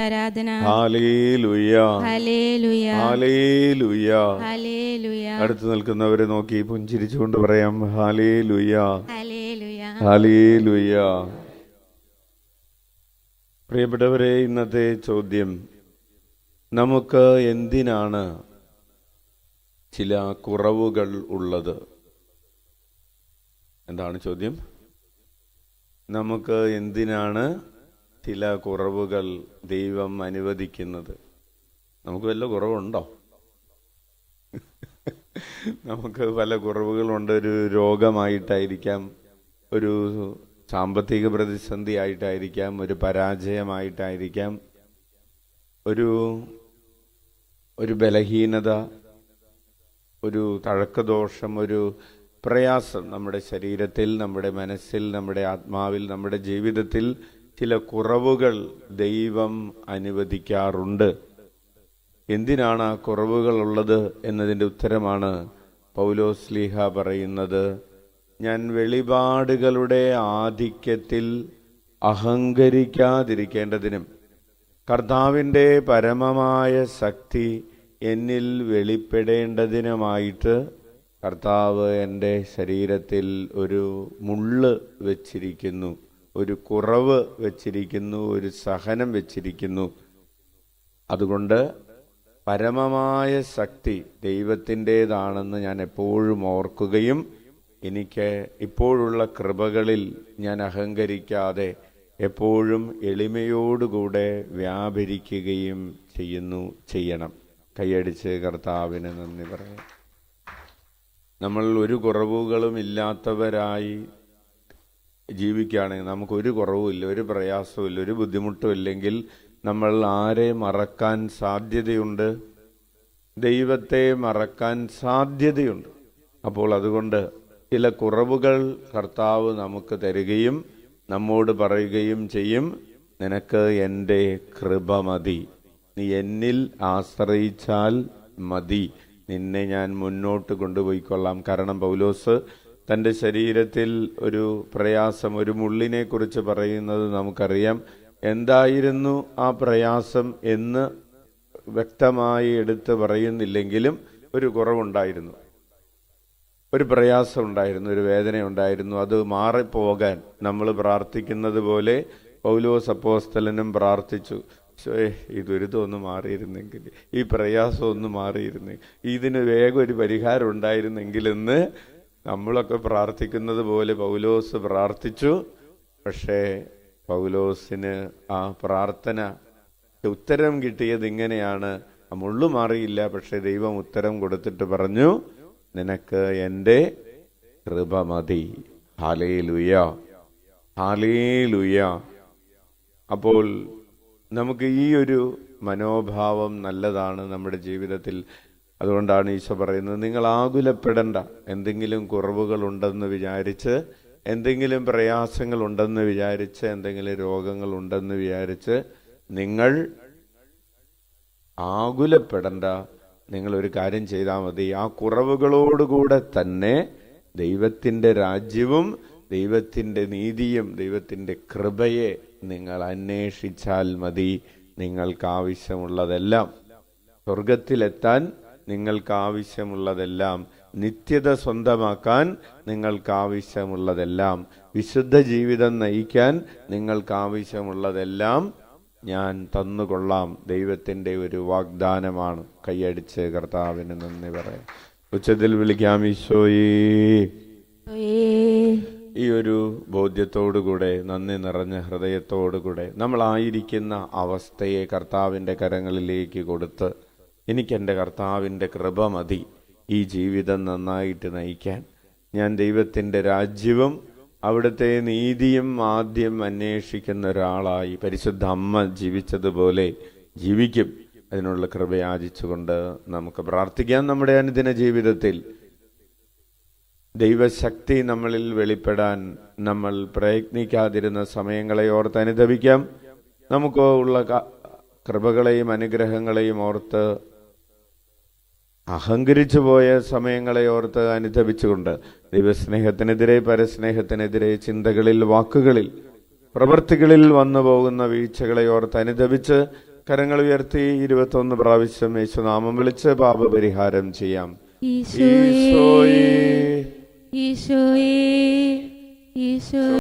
ആരാധന. Hallelujah, hallelujah, hallelujah. Hallelujah, അടുത്ത് നിൽക്കുന്നവരെ നോക്കി പുഞ്ചിരിച്ചുകൊണ്ട് പറയാം ഹല്ലേലൂയ, ഹല്ലേലൂയ. ഹല്ലേലൂയ. പ്രിയപ്പെട്ടവരെ, ഇന്നത്തെ ചോദ്യം, നമുക്ക് എന്തിനാണ് ചില കുറവുകൾ ഉള്ളത്? എന്താണ് ചോദ്യം? നമുക്ക് എന്തിനാണ് ചില കുറവുകൾ ദൈവം അനുവദിക്കുന്നത്? നമുക്ക് വല്ല കുറവുണ്ടോ? നമുക്ക് പല കുറവുകളുണ്ട്. ഒരു രോഗമായിട്ടായിരിക്കാം, ഒരു സാമ്പത്തിക പ്രതിസന്ധി ആയിട്ടായിരിക്കാം, ഒരു പരാജയമായിട്ടായിരിക്കാം, ഒരു ബലഹീനത, ഒരു തഴക്കദോഷം, ഒരു പ്രയാസം. നമ്മുടെ ശരീരത്തിൽ, നമ്മുടെ മനസ്സിൽ, നമ്മുടെ ആത്മാവിൽ, നമ്മുടെ ജീവിതത്തിൽ ചില കുറവുകൾ ദൈവം അനുവദിക്കാറുണ്ട്. എന്തിനാണ് ആ കുറവുകൾ ഉള്ളത് എന്നതിൻ്റെ ഉത്തരമാണ് പൗലോസ് ശ്ലീഹ പറയുന്നത്. ഞാൻ വെളിപാടുകളുടെ ആധിക്യത്തിൽ അഹങ്കരിക്കാതിരിക്കേണ്ടതിനും കർത്താവിൻ്റെ പരമമായ ശക്തി എന്നിൽ വെളിപ്പെടേണ്ടതിനുമായിട്ട് കർത്താവ് എൻ്റെ ശരീരത്തിൽ ഒരു മുള്ള് വച്ചിരിക്കുന്നു, ഒരു കുറവ് വച്ചിരിക്കുന്നു, ഒരു സഹനം വച്ചിരിക്കുന്നു. അതുകൊണ്ട് പരമമായ ശക്തി ദൈവത്തിൻ്റേതാണെന്ന് ഞാൻ എപ്പോഴും ഓർക്കുകയും എനിക്ക് ഇപ്പോഴുള്ള കൃപകളിൽ ഞാൻ അഹങ്കരിക്കാതെ എപ്പോഴും എളിമയോടുകൂടെ വ്യാപരിക്കുകയും ചെയ്യണം. കൈയടിച്ച് കർത്താവിന് നന്ദി പറയാം. നമ്മൾ ഒരു കുറവുകളും ഇല്ലാത്തവരായി ജീവിക്കുകയാണെങ്കിൽ, നമുക്കൊരു കുറവുമില്ല, ഒരു പ്രയാസവും ഇല്ല, ഒരു ബുദ്ധിമുട്ടും ഇല്ലെങ്കിൽ നമ്മൾ ആരെ മറക്കാൻ സാധ്യതയുണ്ട്? ദൈവത്തെ മറക്കാൻ സാധ്യതയുണ്ട്. അപ്പോൾ അതുകൊണ്ട് ചില കുറവുകൾ കർത്താവ് നമുക്ക് തരികയും നമ്മോട് പറയുകയും ചെയ്യും, നിനക്ക് എൻ്റെ കൃപ മതി, നീ എന്നിൽ ആശ്രയിച്ചാൽ മതി, നിന്നെ ഞാൻ മുന്നോട്ട് കൊണ്ടുപോയിക്കൊള്ളാം. കാരണം പൗലോസ് തൻ്റെ ശരീരത്തിൽ ഒരു പ്രയാസം, ഒരു മുള്ളിനെ കുറിച്ച് പറയുന്നത് നമുക്കറിയാം. എന്തായിരുന്നു ആ പ്രയാസം എന്ന് വ്യക്തമായി എടുത്ത് പറയുന്നില്ലെങ്കിലും ഒരു കുറവുണ്ടായിരുന്നു, ഒരു പ്രയാസം ഉണ്ടായിരുന്നു, ഒരു വേദന ഉണ്ടായിരുന്നു. അത് മാറിപ്പോകാൻ നമ്മൾ പ്രാർത്ഥിക്കുന്നത് പോലെ പൗലോസ് അപ്പോസ്തലനും പ്രാർത്ഥിച്ചു. ഈ ദുരിതം ഒന്ന് മാറിയിരുന്നെങ്കിൽ, ഈ പ്രയാസം ഒന്ന് മാറിയിരുന്നെങ്കിൽ, ഇതിന് വേഗം ഒരു പരിഹാരം ഉണ്ടായിരുന്നെങ്കിലെന്ന് നമ്മളൊക്കെ പ്രാർത്ഥിക്കുന്നത് പോലെ പൗലോസ് പ്രാർത്ഥിച്ചു. പക്ഷേ പൗലോസിന് ആ പ്രാർത്ഥന ഉത്തരം കിട്ടിയത് ഇങ്ങനെയാണ്. ആ മുള്ളു മാറിയില്ല, പക്ഷെ ദൈവം ഉത്തരം കൊടുത്തിട്ട് പറഞ്ഞു, നിനക്ക് എൻ്റെ കൃപ മതി. Hallelujah, hallelujah. അപ്പോൾ നമുക്ക് ഈ ഒരു മനോഭാവം നല്ലതാണ് നമ്മുടെ ജീവിതത്തിൽ. അതുകൊണ്ടാണ് ഈശോ പറയുന്നത്, നിങ്ങൾ ആകുലപ്പെടണ്ട. എന്തെങ്കിലും കുറവുകളുണ്ടെന്ന് വിചാരിച്ച്, എന്തെങ്കിലും പ്രയാസങ്ങളുണ്ടെന്ന് വിചാരിച്ച്, എന്തെങ്കിലും രോഗങ്ങളുണ്ടെന്ന് വിചാരിച്ച് നിങ്ങൾ ആകുലപ്പെടണ്ട. നിങ്ങളൊരു കാര്യം ചെയ്താൽ മതി, ആ കുറവുകളോടുകൂടെ തന്നെ ദൈവത്തിൻ്റെ രാജ്യവും ദൈവത്തിൻ്റെ നീതിയും ദൈവത്തിൻ്റെ കൃപയെ നിങ്ങൾ അന്വേഷിച്ചാൽ മതി. നിങ്ങൾക്ക് ആവശ്യമുള്ളതെല്ലാം, സ്വർഗത്തിലെത്താൻ നിങ്ങൾക്ക് ആവശ്യമുള്ളതെല്ലാം, നിത്യത സ്വന്തമാക്കാൻ നിങ്ങൾക്ക് ആവശ്യമുള്ളതെല്ലാം, വിശുദ്ധ ജീവിതം നയിക്കാൻ നിങ്ങൾക്ക് ആവശ്യമുള്ളതെല്ലാം ഞാൻ തന്നുകൊള്ളാം. ദൈവത്തിൻ്റെ ഒരു വാഗ്ദാനമാണ്. കൈയടിച്ച് കർത്താവിന് നന്ദി പറയാം. ഉച്ചത്തിൽ വിളിക്കാം, ഈശോയേ. ഈ ഒരു ബോധ്യത്തോടുകൂടെ, നന്ദി നിറഞ്ഞ ഹൃദയത്തോടുകൂടെ നമ്മളായിരിക്കുന്ന അവസ്ഥയെ കർത്താവിൻ്റെ കരങ്ങളിലേക്ക് കൊടുത്ത്, എനിക്കെൻ്റെ കർത്താവിൻ്റെ കൃപ മതി ഈ ജീവിതം നന്നായിട്ട് നയിക്കാൻ. ഞാൻ ദൈവത്തിൻ്റെ രാജ്യവും അവിടുത്തെ നീതിയും ആദ്യം അന്വേഷിക്കുന്ന ഒരാളായി പരിശുദ്ധ അമ്മ ജീവിച്ചതുപോലെ ജീവിക്കും. അതിനുള്ള കൃപ യാചിച്ചുകൊണ്ട് നമുക്ക് പ്രാർത്ഥിക്കാം. നമ്മുടെ അനുദിന ജീവിതത്തിൽ ദൈവശക്തി നമ്മളിൽ വെളിപ്പെടാൻ നമ്മൾ പ്രയത്നിക്കാതിരുന്ന സമയങ്ങളെ ഓർത്ത് അനുതപിക്കാം. നമുക്ക് ഉള്ള കൃപകളെയും അനുഗ്രഹങ്ങളെയും ഓർത്ത് അഹങ്കരിച്ചു പോയ സമയങ്ങളെ ഓർത്ത് അനുതപിച്ചുകൊണ്ട് ദൈവസ്നേഹത്തിനെതിരെ, പരസ്നേഹത്തിനെതിരെ ചിന്തകളിൽ, വാക്കുകളിൽ, പ്രവൃത്തികളിൽ വന്നു പോകുന്ന വീഴ്ചകളെ ഓർത്ത് അനുതപിച്ച് കരങ്ങൾ ഉയർത്തി 21 പ്രാവശ്യം യേശുനാമം വിളിച്ച് പാപപരിഹാരം ചെയ്യാം. ഈശോയേ, ഈശോയേ, ഈശോ